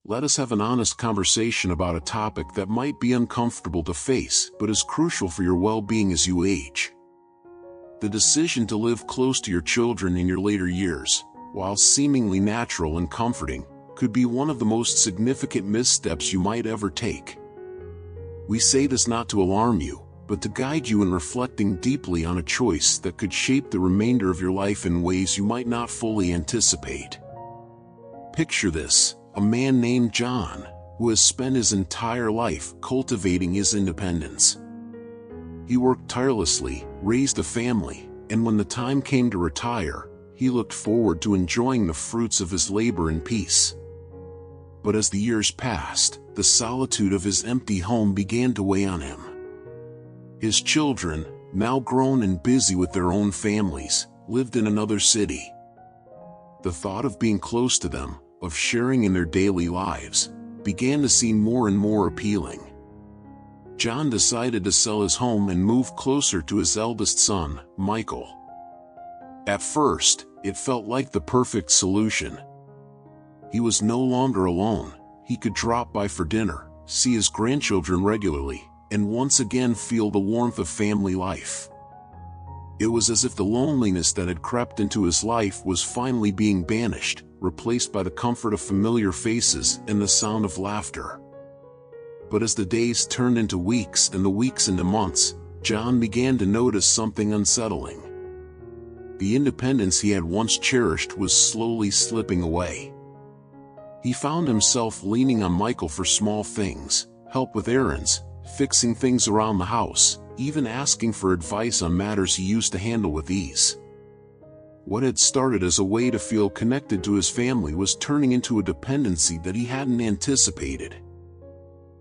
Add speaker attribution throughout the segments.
Speaker 1: let us have an honest conversation about a topic that might be uncomfortable to face but is crucial for your well-being as you age. The decision to live close to your children in your later years, while seemingly natural and comforting, could be one of the most significant missteps you might ever take. We say this not to alarm you, but to guide you in reflecting deeply on a choice that could shape the remainder of your life in ways you might not fully anticipate. Picture this: a man named John, who has spent his entire life cultivating his independence. He worked tirelessly, raised a family, and when the time came to retire, he looked forward to enjoying the fruits of his labor in peace. But as the years passed, the solitude of his empty home began to weigh on him. His children, now grown and busy with their own families, lived in another city. The thought of being close to them, of sharing in their daily lives, began to seem more and more appealing. John decided to sell his home and move closer to his eldest son, Michael. At first, it felt like the perfect solution. He was no longer alone. He could drop by for dinner, see his grandchildren regularly, and once again feel the warmth of family life. It was as if the loneliness that had crept into his life was finally being banished, replaced by the comfort of familiar faces and the sound of laughter. But as the days turned into weeks and the weeks into months, John began to notice something unsettling. The independence he had once cherished was slowly slipping away. He found himself leaning on Michael for small things, help with errands, fixing things around the house, even asking for advice on matters he used to handle with ease. What had started as a way to feel connected to his family was turning into a dependency that he hadn't anticipated.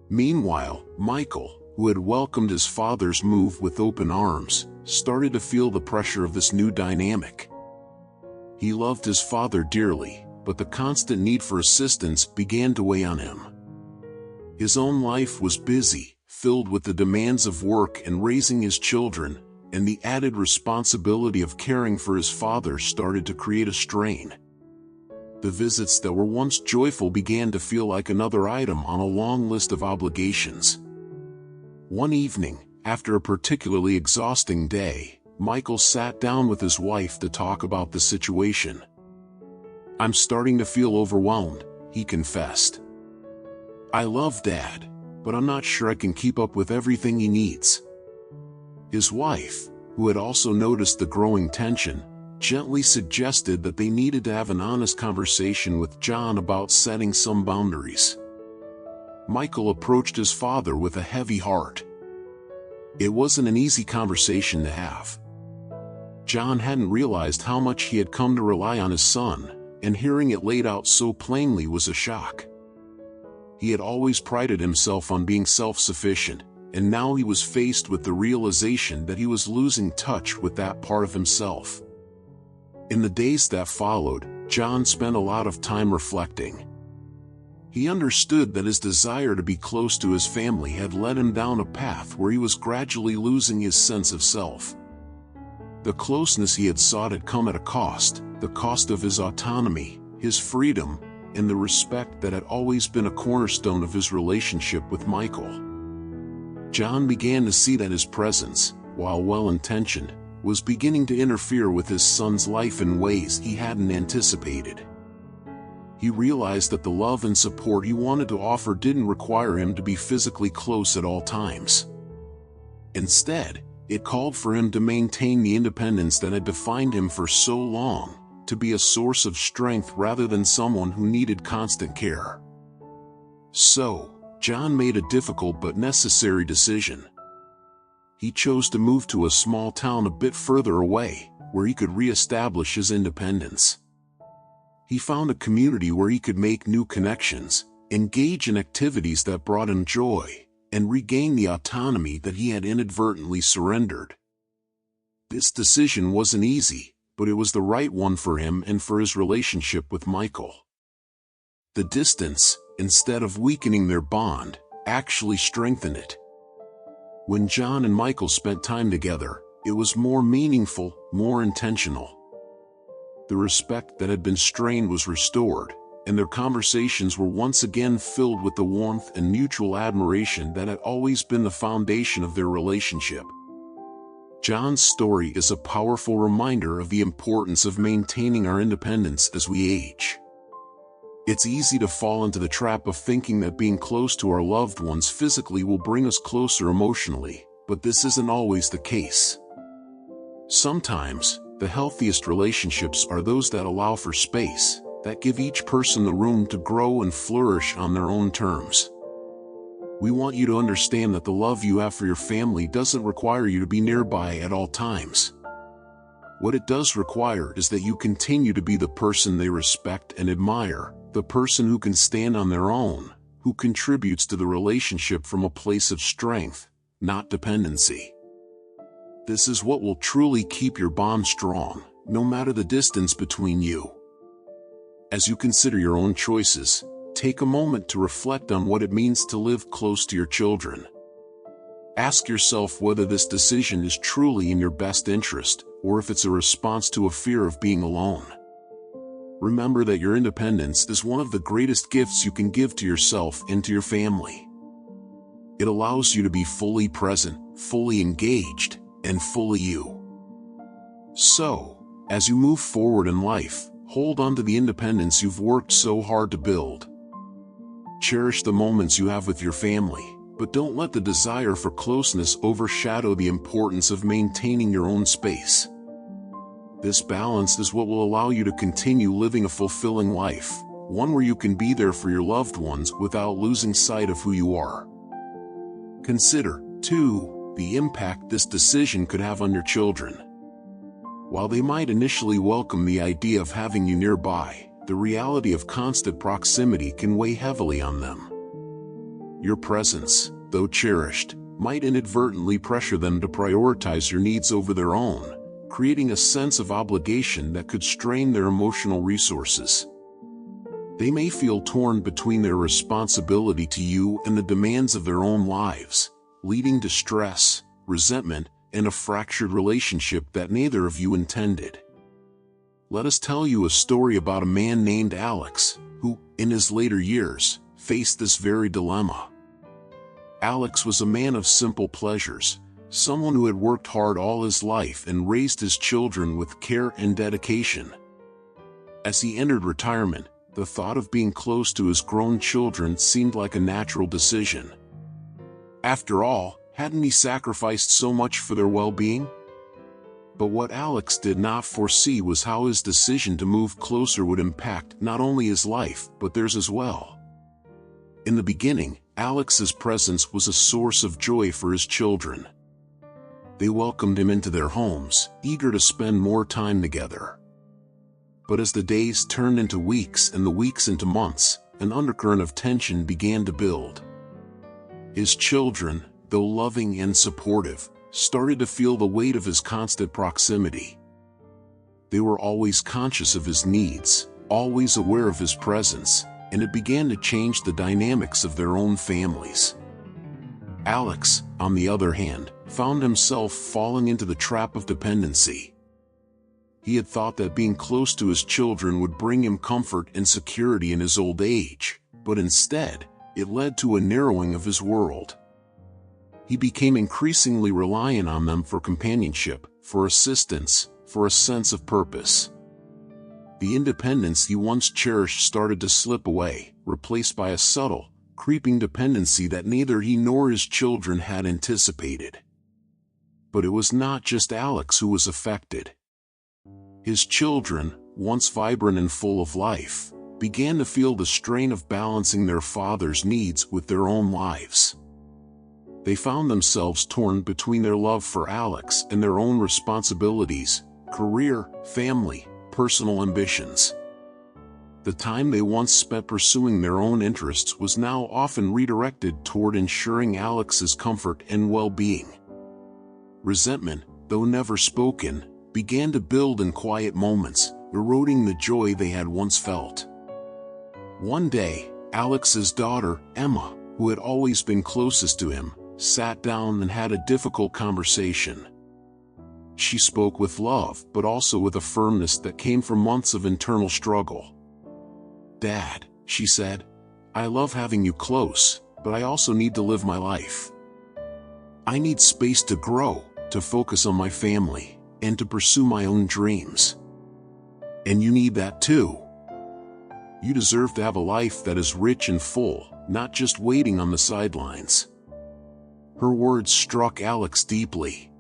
Speaker 1: Meanwhile, Michael, who had welcomed his father's move with open arms, started to feel the pressure of this new dynamic. He loved his father dearly, but the constant need for assistance began to weigh on him. His own life was busy, filled with the demands of work and raising his children, and the added responsibility of caring for his father started to create a strain. The visits that were once joyful began to feel like another item on a long list of obligations. One evening, after a particularly exhausting day, Michael sat down with his wife to talk about the situation. "I'm starting to feel overwhelmed," he confessed. "I love Dad, but I'm not sure I can keep up with everything he needs." His wife, who had also noticed the growing tension, gently suggested that they needed to have an honest conversation with John about setting some boundaries. Michael approached his father with a heavy heart. It wasn't an easy conversation to have. John hadn't realized how much he had come to rely on his son, and hearing it laid out so plainly was a shock. He had always prided himself on being self-sufficient, and now he was faced with the realization that he was losing touch with that part of himself. In the days that followed, John spent a lot of time reflecting. He understood that his desire to be close to his family had led him down a path where he was gradually losing his sense of self. The closeness he had sought had come at a cost, the cost of his autonomy, his freedom, and the respect that had always been a cornerstone of his relationship with Michael. John began to see that his presence, while well-intentioned, was beginning to interfere with his son's life in ways he hadn't anticipated. He realized that the love and support he wanted to offer didn't require him to be physically close at all times. Instead, it called for him to maintain the independence that had defined him for so long, to be a source of strength rather than someone who needed constant care. So, John made a difficult but necessary decision. He chose to move to a small town a bit further away, where he could re-establish his independence. He found a community where he could make new connections, engage in activities that brought him joy, and regain the autonomy that he had inadvertently surrendered. This decision wasn't easy, but it was the right one for him and for his relationship with Michael. The distance, instead of weakening their bond, actually strengthened it. When John and Michael spent time together, it was more meaningful, more intentional. The respect that had been strained was restored, and their conversations were once again filled with the warmth and mutual admiration that had always been the foundation of their relationship. John's story is a powerful reminder of the importance of maintaining our independence as we age. It's easy to fall into the trap of thinking that being close to our loved ones physically will bring us closer emotionally, but this isn't always the case. Sometimes, the healthiest relationships are those that allow for space, that give each person the room to grow and flourish on their own terms. We want you to understand that the love you have for your family doesn't require you to be nearby at all times. What it does require is that you continue to be the person they respect and admire, the person who can stand on their own, who contributes to the relationship from a place of strength, not dependency. This is what will truly keep your bond strong, no matter the distance between you. As you consider your own choices, take a moment to reflect on what it means to live close to your children. Ask yourself whether this decision is truly in your best interest, or if it's a response to a fear of being alone. Remember that your independence is one of the greatest gifts you can give to yourself and to your family. It allows you to be fully present, fully engaged, and fully you. So, as you move forward in life, hold on to the independence you've worked so hard to build. Cherish the moments you have with your family, but don't let the desire for closeness overshadow the importance of maintaining your own space. This balance is what will allow you to continue living a fulfilling life, one where you can be there for your loved ones without losing sight of who you are. Consider, too, the impact this decision could have on your children. While they might initially welcome the idea of having you nearby, the reality of constant proximity can weigh heavily on them. Your presence, though cherished, might inadvertently pressure them to prioritize your needs over their own, creating a sense of obligation that could strain their emotional resources. They may feel torn between their responsibility to you and the demands of their own lives, leading to stress, resentment, and a fractured relationship that neither of you intended. Let us tell you a story about a man named Alex, who, in his later years, faced this very dilemma. Alex was a man of simple pleasures, someone who had worked hard all his life and raised his children with care and dedication. As he entered retirement, the thought of being close to his grown children seemed like a natural decision. After all, hadn't he sacrificed so much for their well-being? But what Alex did not foresee was how his decision to move closer would impact not only his life, but theirs as well. In the beginning, Alex's presence was a source of joy for his children. They welcomed him into their homes, eager to spend more time together. But as the days turned into weeks and the weeks into months, an undercurrent of tension began to build. His children, though loving and supportive, started to feel the weight of his constant proximity. They were always conscious of his needs, always aware of his presence, and it began to change the dynamics of their own families. Alex, on the other hand, found himself falling into the trap of dependency. He had thought that being close to his children would bring him comfort and security in his old age, but instead, it led to a narrowing of his world. He became increasingly reliant on them for companionship, for assistance, for a sense of purpose. The independence he once cherished started to slip away, replaced by a subtle, creeping dependency that neither he nor his children had anticipated. But it was not just Alex who was affected. His children, once vibrant and full of life, began to feel the strain of balancing their father's needs with their own lives. They found themselves torn between their love for Alex and their own responsibilities, career, family, personal ambitions. The time they once spent pursuing their own interests was now often redirected toward ensuring Alex's comfort and well-being. Resentment, though never spoken, began to build in quiet moments, eroding the joy they had once felt. One day, Alex's daughter, Emma, who had always been closest to him, sat down and had a difficult conversation. She spoke with love, but also with a firmness that came from months of internal struggle. "Dad," she said, "I love having you close, but I also need to live my life. I need space to grow, to focus on my family, and to pursue my own dreams. And you need that too. You deserve to have a life that is rich and full, not just waiting on the sidelines." Her words struck Alex deeply.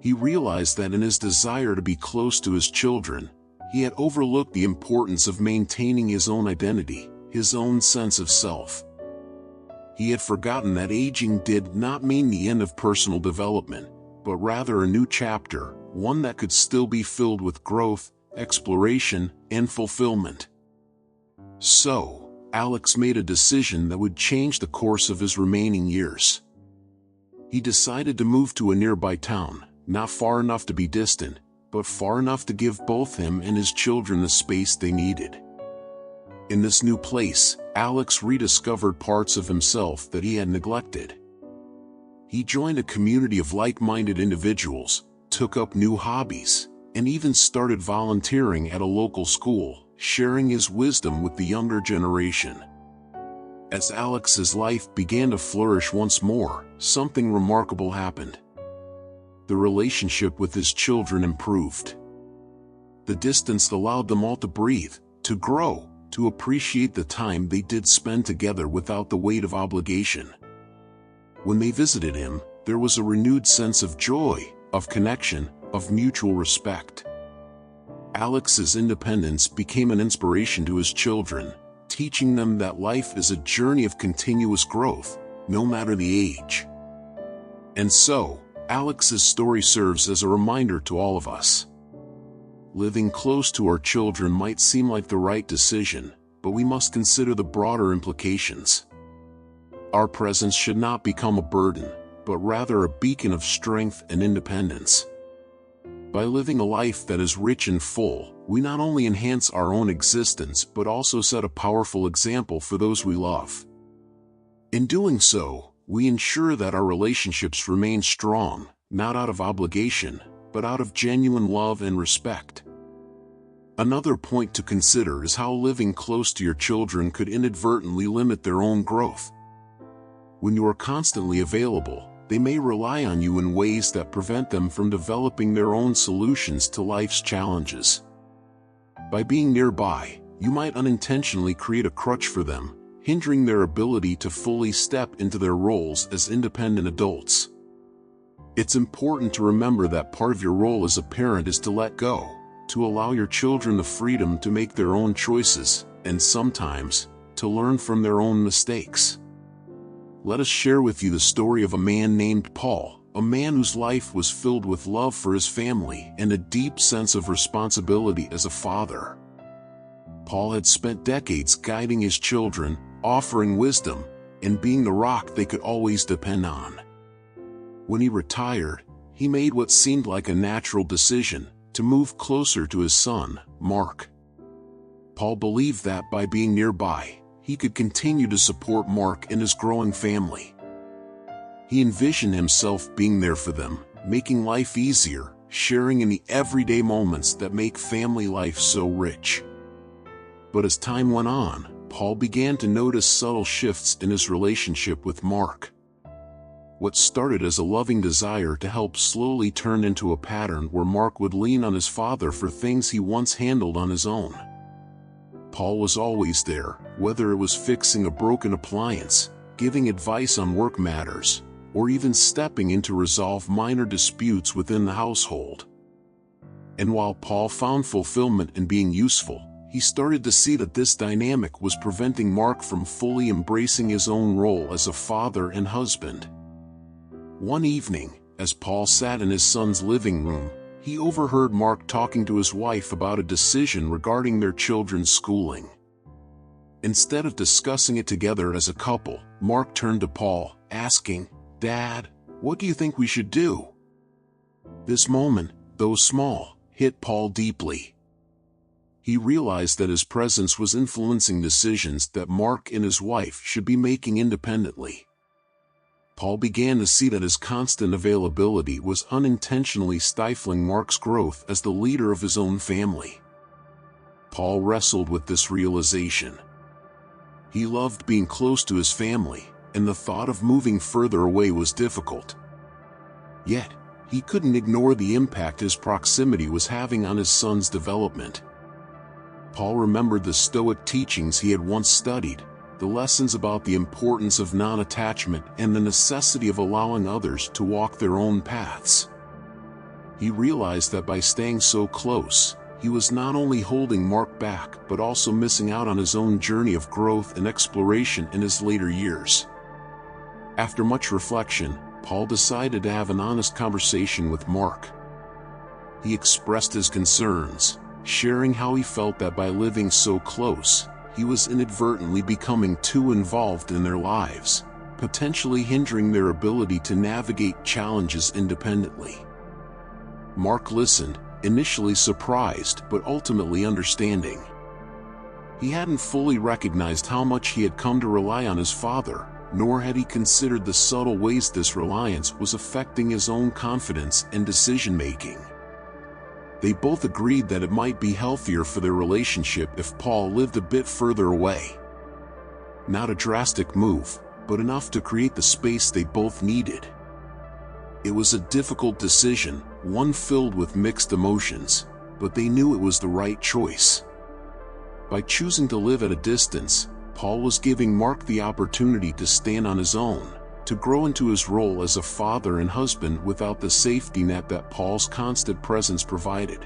Speaker 1: He realized that in his desire to be close to his children, he had overlooked the importance of maintaining his own identity, his own sense of self. He had forgotten that aging did not mean the end of personal development, but rather a new chapter, one that could still be filled with growth, exploration, and fulfillment. So, Alex made a decision that would change the course of his remaining years. He decided to move to a nearby town, not far enough to be distant, but far enough to give both him and his children the space they needed. In this new place, Alex rediscovered parts of himself that he had neglected. He joined a community of like-minded individuals, took up new hobbies, and even started volunteering at a local school, sharing his wisdom with the younger generation. As Alex's life began to flourish once more, something remarkable happened. The relationship with his children improved. The distance allowed them all to breathe, to grow, to appreciate the time they did spend together without the weight of obligation. When they visited him, there was a renewed sense of joy, of connection, of mutual respect. Alex's independence became an inspiration to his children, teaching them that life is a journey of continuous growth, no matter the age. And so, Alex's story serves as a reminder to all of us. Living close to our children might seem like the right decision, but we must consider the broader implications. Our presence should not become a burden, but rather a beacon of strength and independence. By living a life that is rich and full, we not only enhance our own existence but also set a powerful example for those we love. In doing so, we ensure that our relationships remain strong, not out of obligation, but out of genuine love and respect. Another point to consider is how living close to your children could inadvertently limit their own growth. When you are constantly available, they may rely on you in ways that prevent them from developing their own solutions to life's challenges. By being nearby, you might unintentionally create a crutch for them, hindering their ability to fully step into their roles as independent adults. It's important to remember that part of your role as a parent is to let go, to allow your children the freedom to make their own choices, and sometimes, to learn from their own mistakes. Let us share with you the story of a man named Paul, a man whose life was filled with love for his family and a deep sense of responsibility as a father. Paul had spent decades guiding his children, offering wisdom, and being the rock they could always depend on. When he retired, he made what seemed like a natural decision, to move closer to his son, Mark. Paul believed that by being nearby, he could continue to support Mark and his growing family. He envisioned himself being there for them, making life easier, sharing in the everyday moments that make family life so rich. But as time went on, Paul began to notice subtle shifts in his relationship with Mark. What started as a loving desire to help slowly turned into a pattern where Mark would lean on his father for things he once handled on his own. Paul was always there, whether it was fixing a broken appliance, giving advice on work matters, or even stepping in to resolve minor disputes within the household. And while Paul found fulfillment in being useful, he started to see that this dynamic was preventing Mark from fully embracing his own role as a father and husband. One evening, as Paul sat in his son's living room, he overheard Mark talking to his wife about a decision regarding their children's schooling. Instead of discussing it together as a couple, Mark turned to Paul, asking, "Dad, what do you think we should do?" This moment, though small, hit Paul deeply. He realized that his presence was influencing decisions that Mark and his wife should be making independently. Paul began to see that his constant availability was unintentionally stifling Mark's growth as the leader of his own family. Paul wrestled with this realization. He loved being close to his family, and the thought of moving further away was difficult. Yet, he couldn't ignore the impact his proximity was having on his son's development. Paul remembered the Stoic teachings he had once studied, the lessons about the importance of non-attachment and the necessity of allowing others to walk their own paths. He realized that by staying so close, he was not only holding Mark back but also missing out on his own journey of growth and exploration in his later years. After much reflection, Paul decided to have an honest conversation with Mark. He expressed his concerns, sharing how he felt that by living so close, he was inadvertently becoming too involved in their lives, potentially hindering their ability to navigate challenges independently. Mark listened, initially surprised but ultimately understanding. He hadn't fully recognized how much he had come to rely on his father, nor had he considered the subtle ways this reliance was affecting his own confidence and decision-making. They both agreed that it might be healthier for their relationship if Paul lived a bit further away. Not a drastic move, but enough to create the space they both needed. It was a difficult decision, one filled with mixed emotions, but they knew it was the right choice. By choosing to live at a distance, Paul was giving Mark the opportunity to stand on his own, to grow into his role as a father and husband without the safety net that Paul's constant presence provided.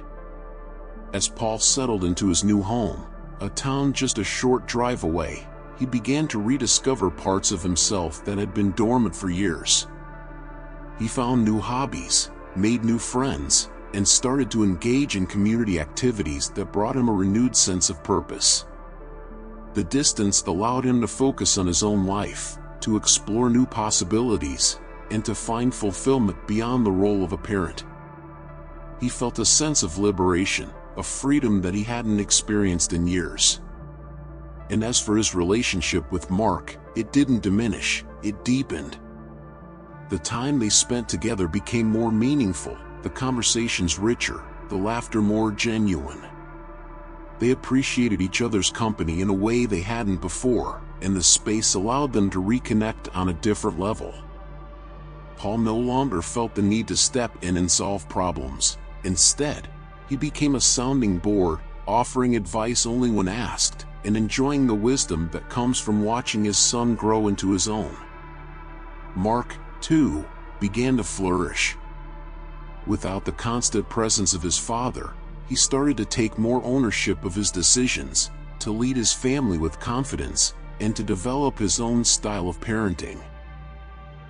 Speaker 1: As Paul settled into his new home, a town just a short drive away, he began to rediscover parts of himself that had been dormant for years. He found new hobbies, made new friends, and started to engage in community activities that brought him a renewed sense of purpose. The distance allowed him to focus on his own life, to explore new possibilities, and to find fulfillment beyond the role of a parent. He felt a sense of liberation, a freedom that he hadn't experienced in years. And as for his relationship with Mark, it didn't diminish, it deepened. The time they spent together became more meaningful, the conversations richer, the laughter more genuine. They appreciated each other's company in a way they hadn't before, and the space allowed them to reconnect on a different level. Paul no longer felt the need to step in and solve problems. Instead, he became a sounding board, offering advice only when asked, and enjoying the wisdom that comes from watching his son grow into his own. Mark, too, began to flourish. Without the constant presence of his father, he started to take more ownership of his decisions, to lead his family with confidence, and to develop his own style of parenting.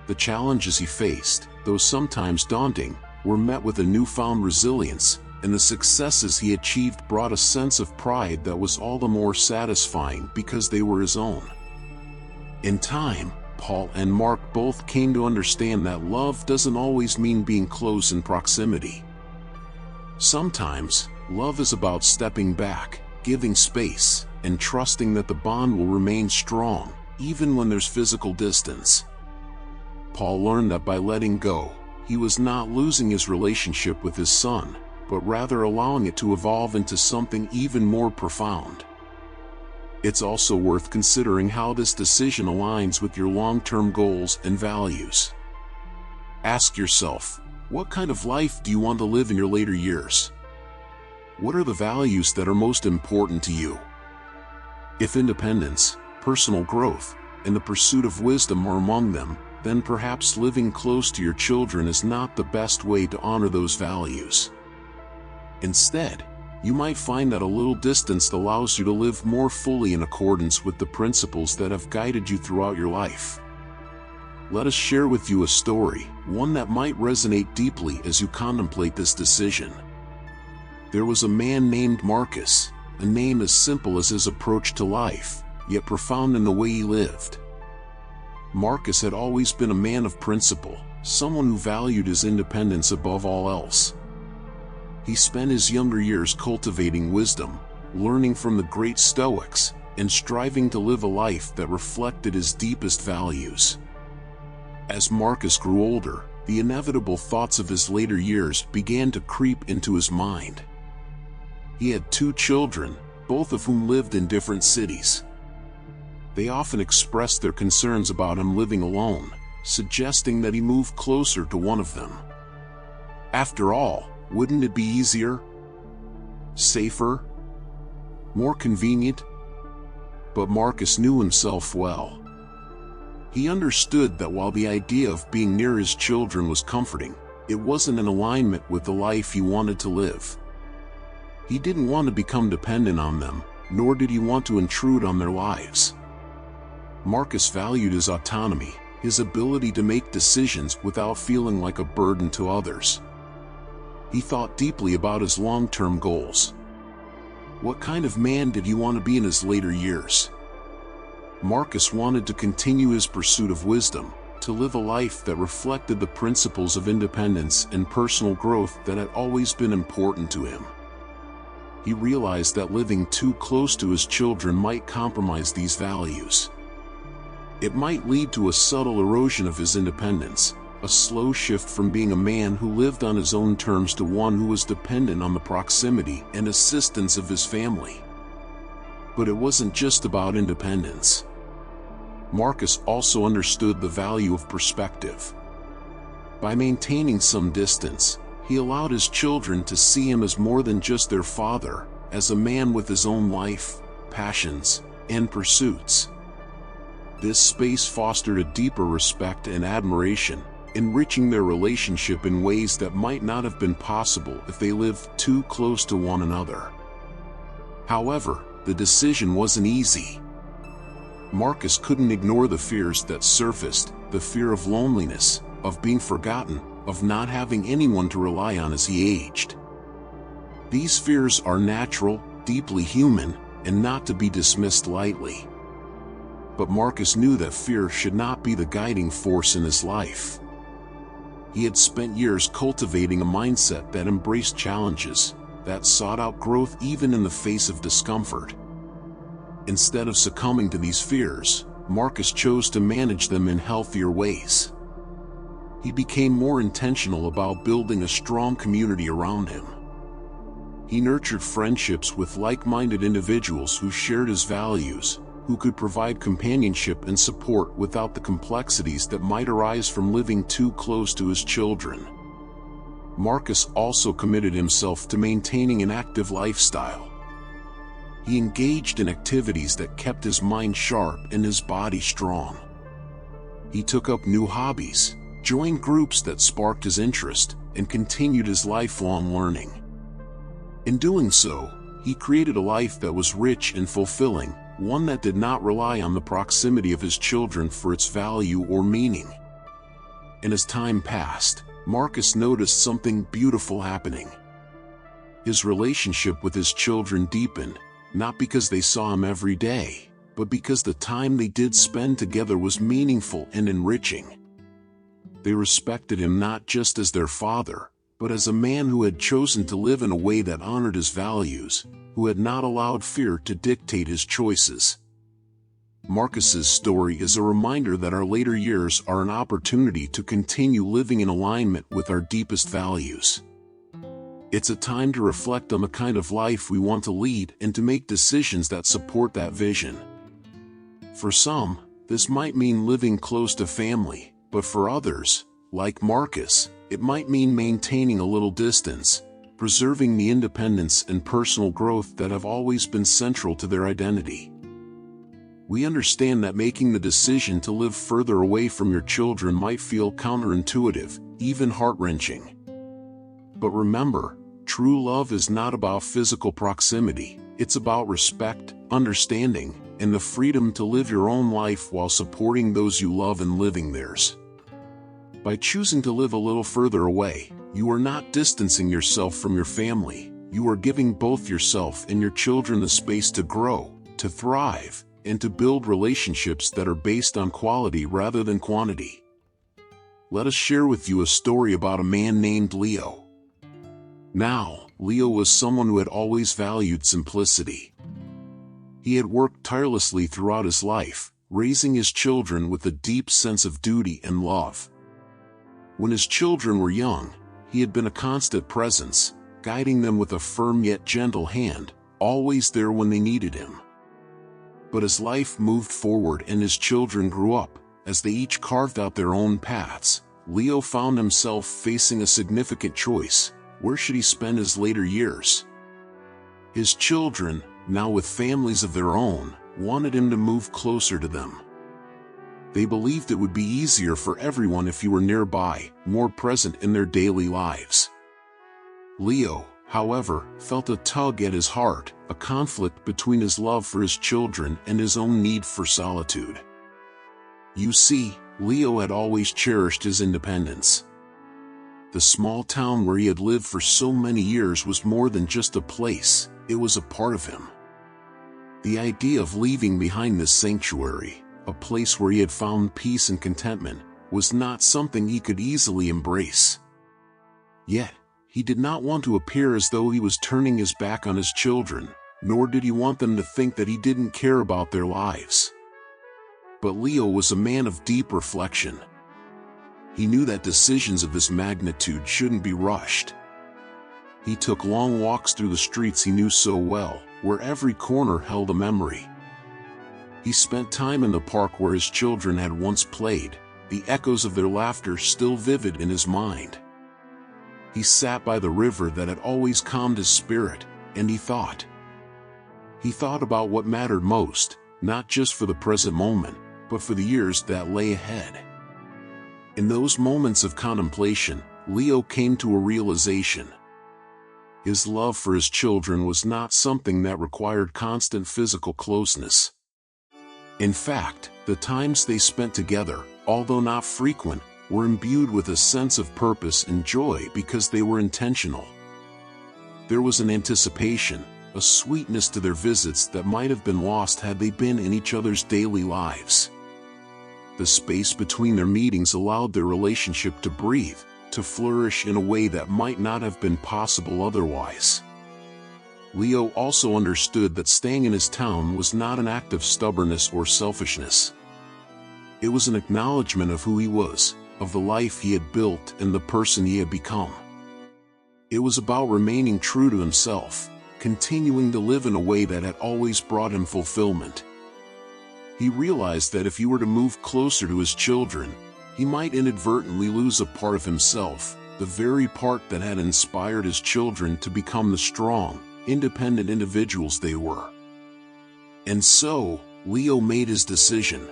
Speaker 1: The challenges he faced, though sometimes daunting, were met with a newfound resilience, and the successes he achieved brought a sense of pride that was all the more satisfying because they were his own. In time, Paul and Mark both came to understand that love doesn't always mean being close in proximity. Sometimes, love is about stepping back, giving space, and trusting that the bond will remain strong, even when there's physical distance. Paul learned that by letting go, he was not losing his relationship with his son, but rather allowing it to evolve into something even more profound. It's also worth considering how this decision aligns with your long-term goals and values. Ask yourself, what kind of life do you want to live in your later years? What are the values that are most important to you? If independence, personal growth, and the pursuit of wisdom are among them, then perhaps living close to your children is not the best way to honor those values. Instead, you might find that a little distance allows you to live more fully in accordance with the principles that have guided you throughout your life. Let us share with you a story, one that might resonate deeply as you contemplate this decision. There was a man named Marcus, a name as simple as his approach to life, yet profound in the way he lived. Marcus had always been a man of principle, someone who valued his independence above all else. He spent his younger years cultivating wisdom, learning from the great Stoics, and striving to live a life that reflected his deepest values. As Marcus grew older, the inevitable thoughts of his later years began to creep into his mind. He had 2 children, both of whom lived in different cities. They often expressed their concerns about him living alone, suggesting that he move closer to one of them. After all, wouldn't it be easier? Safer? More convenient? But Marcus knew himself well. He understood that while the idea of being near his children was comforting, it wasn't in alignment with the life he wanted to live. He didn't want to become dependent on them, nor did he want to intrude on their lives. Marcus valued his autonomy, his ability to make decisions without feeling like a burden to others. He thought deeply about his long-term goals. What kind of man did he want to be in his later years? Marcus wanted to continue his pursuit of wisdom, to live a life that reflected the principles of independence and personal growth that had always been important to him. He realized that living too close to his children might compromise these values. It might lead to a subtle erosion of his independence, a slow shift from being a man who lived on his own terms to one who was dependent on the proximity and assistance of his family. But it wasn't just about independence. Marcus also understood the value of perspective. By maintaining some distance, he allowed his children to see him as more than just their father, as a man with his own life, passions, and pursuits. This space fostered a deeper respect and admiration, enriching their relationship in ways that might not have been possible if they lived too close to one another. However, the decision wasn't easy. Marcus couldn't ignore the fears that surfaced, the fear of loneliness, of being forgotten, of not having anyone to rely on as he aged. These fears are natural, deeply human, and not to be dismissed lightly. But Marcus knew that fear should not be the guiding force in his life. He had spent years cultivating a mindset that embraced challenges, that sought out growth even in the face of discomfort. Instead of succumbing to these fears, Marcus chose to manage them in healthier ways. He became more intentional about building a strong community around him. He nurtured friendships with like-minded individuals who shared his values, who could provide companionship and support without the complexities that might arise from living too close to his children. Marcus also committed himself to maintaining an active lifestyle. He engaged in activities that kept his mind sharp and his body strong. He took up new hobbies, joined groups that sparked his interest, and continued his lifelong learning. In doing so, he created a life that was rich and fulfilling, one that did not rely on the proximity of his children for its value or meaning. And as time passed, Marcus noticed something beautiful happening. His relationship with his children deepened, not because they saw him every day, but because the time they did spend together was meaningful and enriching. They respected him not just as their father, but as a man who had chosen to live in a way that honored his values, who had not allowed fear to dictate his choices. Marcus's story is a reminder that our later years are an opportunity to continue living in alignment with our deepest values. It's a time to reflect on the kind of life we want to lead and to make decisions that support that vision. For some, this might mean living close to family, but for others, like Marcus, it might mean maintaining a little distance, preserving the independence and personal growth that have always been central to their identity. We understand that making the decision to live further away from your children might feel counterintuitive, even heart-wrenching. But remember, true love is not about physical proximity, it's about respect, understanding, and the freedom to live your own life while supporting those you love and living theirs. By choosing to live a little further away, you are not distancing yourself from your family, you are giving both yourself and your children the space to grow, to thrive, and to build relationships that are based on quality rather than quantity. Let us share with you a story about a man named Leo. Now, Leo was someone who had always valued simplicity. He had worked tirelessly throughout his life, raising his children with a deep sense of duty and love. When his children were young, he had been a constant presence, guiding them with a firm yet gentle hand, always there when they needed him. But as life moved forward and his children grew up, as they each carved out their own paths, Leo found himself facing a significant choice. Where should he spend his later years? His children, now with families of their own, wanted him to move closer to them. They believed it would be easier for everyone if he were nearby, more present in their daily lives. Leo, however, felt a tug at his heart, a conflict between his love for his children and his own need for solitude. You see, Leo had always cherished his independence. The small town where he had lived for so many years was more than just a place, it was a part of him. The idea of leaving behind this sanctuary, a place where he had found peace and contentment, was not something he could easily embrace. Yet, he did not want to appear as though he was turning his back on his children, nor did he want them to think that he didn't care about their lives. But Leo was a man of deep reflection. He knew that decisions of this magnitude shouldn't be rushed. He took long walks through the streets he knew so well, where every corner held a memory. He spent time in the park where his children had once played, the echoes of their laughter still vivid in his mind. He sat by the river that had always calmed his spirit, and he thought. He thought about what mattered most, not just for the present moment, but for the years that lay ahead. In those moments of contemplation, Leo came to a realization. His love for his children was not something that required constant physical closeness. In fact, the times they spent together, although not frequent, were imbued with a sense of purpose and joy because they were intentional. There was an anticipation, a sweetness to their visits that might have been lost had they been in each other's daily lives. The space between their meetings allowed their relationship to breathe, to flourish in a way that might not have been possible otherwise. Leo also understood that staying in his town was not an act of stubbornness or selfishness. It was an acknowledgement of who he was, of the life he had built and the person he had become. It was about remaining true to himself, continuing to live in a way that had always brought him fulfillment. He realized that if he were to move closer to his children, he might inadvertently lose a part of himself, the very part that had inspired his children to become the strong, independent individuals they were. And so, Leo made his decision.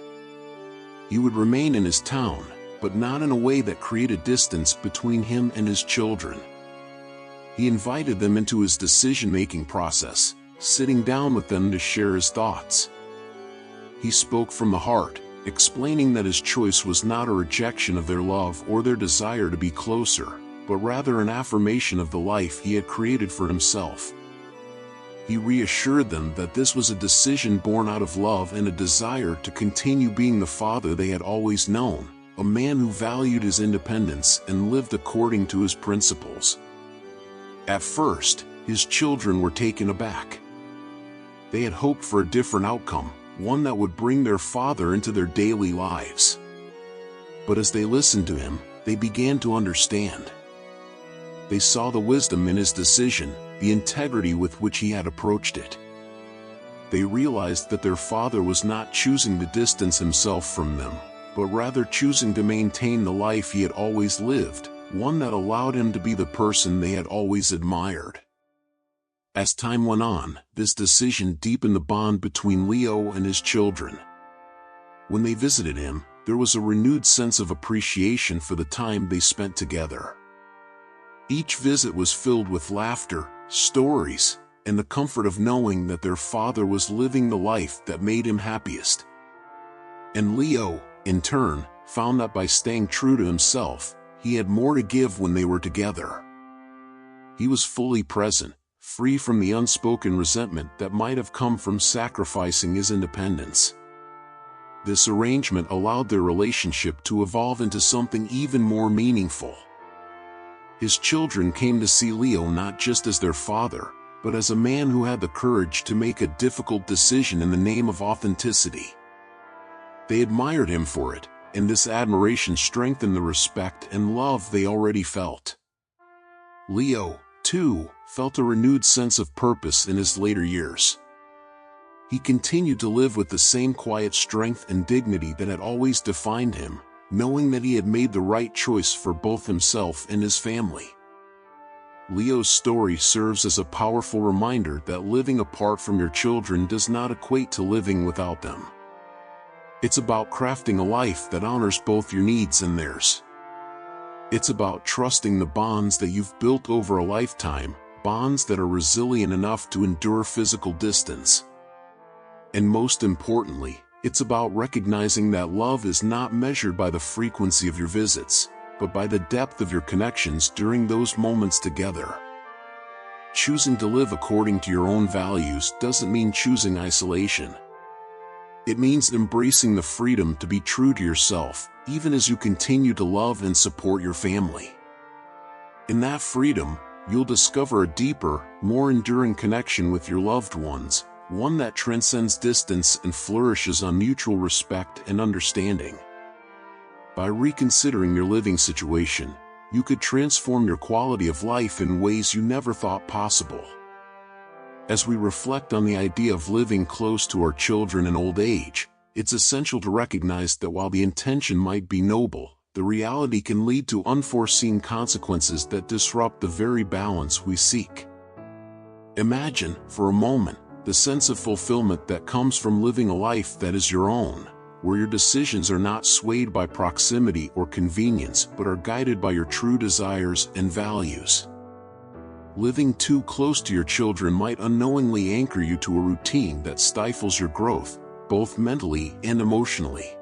Speaker 1: He would remain in his town, but not in a way that created distance between him and his children. He invited them into his decision-making process, sitting down with them to share his thoughts. He spoke from the heart, explaining that his choice was not a rejection of their love or their desire to be closer, but rather an affirmation of the life he had created for himself. He reassured them that this was a decision born out of love and a desire to continue being the father they had always known, a man who valued his independence and lived according to his principles. At first, his children were taken aback. They had hoped for a different outcome, one that would bring their father into their daily lives. But as they listened to him, they began to understand. They saw the wisdom in his decision, the integrity with which he had approached it. They realized that their father was not choosing to distance himself from them, but rather choosing to maintain the life he had always lived, one that allowed him to be the person they had always admired. As time went on, this decision deepened the bond between Leo and his children. When they visited him, there was a renewed sense of appreciation for the time they spent together. Each visit was filled with laughter, stories, and the comfort of knowing that their father was living the life that made him happiest. And Leo, in turn, found that by staying true to himself, he had more to give when they were together. He was fully present, free from the unspoken resentment that might have come from sacrificing his independence. This arrangement allowed their relationship to evolve into something even more meaningful. His children came to see Leo not just as their father, but as a man who had the courage to make a difficult decision in the name of authenticity. They admired him for it, and this admiration strengthened the respect and love they already felt. Leo, 2, felt a renewed sense of purpose in his later years. He continued to live with the same quiet strength and dignity that had always defined him, knowing that he had made the right choice for both himself and his family. Leo's story serves as a powerful reminder that living apart from your children does not equate to living without them. It's about crafting a life that honors both your needs and theirs. It's about trusting the bonds that you've built over a lifetime, bonds that are resilient enough to endure physical distance. And most importantly, it's about recognizing that love is not measured by the frequency of your visits, but by the depth of your connections during those moments together. Choosing to live according to your own values doesn't mean choosing isolation. It means embracing the freedom to be true to yourself, even as you continue to love and support your family. In that freedom, you'll discover a deeper, more enduring connection with your loved ones, one that transcends distance and flourishes on mutual respect and understanding. By reconsidering your living situation, you could transform your quality of life in ways you never thought possible. As we reflect on the idea of living close to our children in old age, it's essential to recognize that while the intention might be noble, the reality can lead to unforeseen consequences that disrupt the very balance we seek. Imagine, for a moment, the sense of fulfillment that comes from living a life that is your own, where your decisions are not swayed by proximity or convenience but are guided by your true desires and values. Living too close to your children might unknowingly anchor you to a routine that stifles your growth, both mentally and emotionally.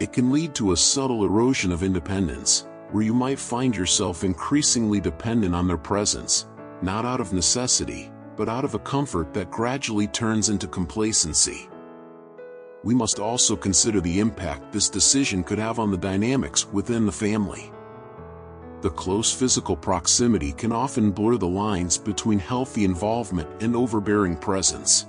Speaker 1: It can lead to a subtle erosion of independence, where you might find yourself increasingly dependent on their presence, not out of necessity, but out of a comfort that gradually turns into complacency. We must also consider the impact this decision could have on the dynamics within the family. The close physical proximity can often blur the lines between healthy involvement and overbearing presence.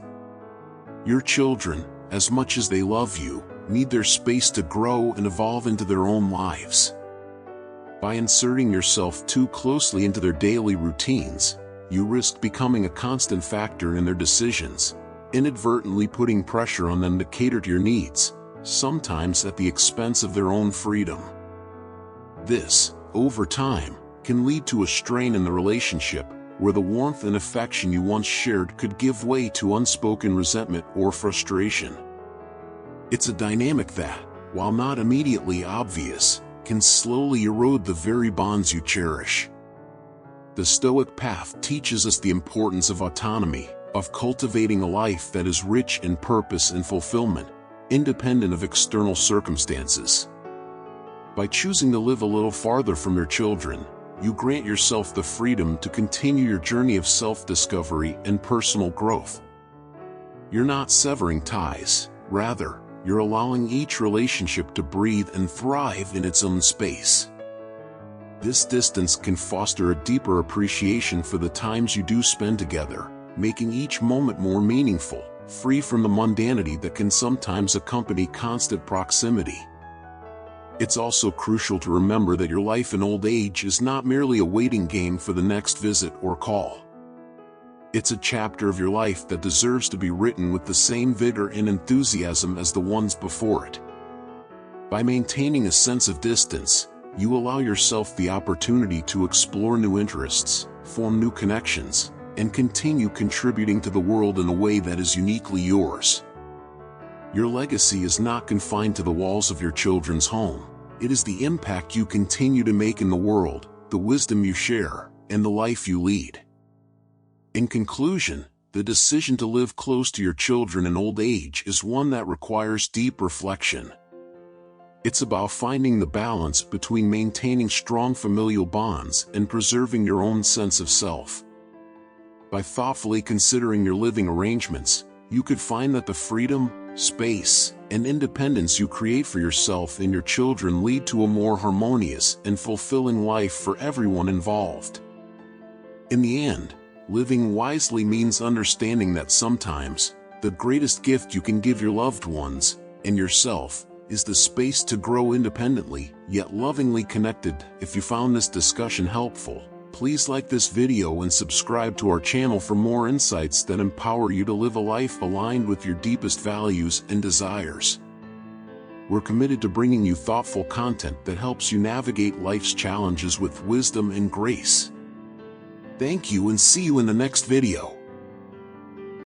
Speaker 1: Your children, as much as they love you, need their space to grow and evolve into their own lives. By inserting yourself too closely into their daily routines, you risk becoming a constant factor in their decisions, inadvertently putting pressure on them to cater to your needs, sometimes at the expense of their own freedom. This, over time, can lead to a strain in the relationship, where the warmth and affection you once shared could give way to unspoken resentment or frustration. It's a dynamic that, while not immediately obvious, can slowly erode the very bonds you cherish. The Stoic path teaches us the importance of autonomy, of cultivating a life that is rich in purpose and fulfillment, independent of external circumstances. By choosing to live a little farther from your children, you grant yourself the freedom to continue your journey of self-discovery and personal growth. You're not severing ties, rather, you're allowing each relationship to breathe and thrive in its own space. This distance can foster a deeper appreciation for the times you do spend together, making each moment more meaningful, free from the mundanity that can sometimes accompany constant proximity. It's also crucial to remember that your life in old age is not merely a waiting game for the next visit or call. It's a chapter of your life that deserves to be written with the same vigor and enthusiasm as the ones before it. By maintaining a sense of distance, you allow yourself the opportunity to explore new interests, form new connections, and continue contributing to the world in a way that is uniquely yours. Your legacy is not confined to the walls of your children's home. It is the impact you continue to make in the world, the wisdom you share, and the life you lead. In conclusion, the decision to live close to your children in old age is one that requires deep reflection. It's about finding the balance between maintaining strong familial bonds and preserving your own sense of self. By thoughtfully considering your living arrangements, you could find that the freedom, space, and independence you create for yourself and your children lead to a more harmonious and fulfilling life for everyone involved. In the end, living wisely means understanding that sometimes, the greatest gift you can give your loved ones, and yourself, is the space to grow independently, yet lovingly connected. If you found this discussion helpful, Please like this video and subscribe to our channel for more insights that empower you to live a life aligned with your deepest values and desires. We're committed to bringing you thoughtful content that helps you navigate life's challenges with wisdom and grace. Thank you and see you in the next video.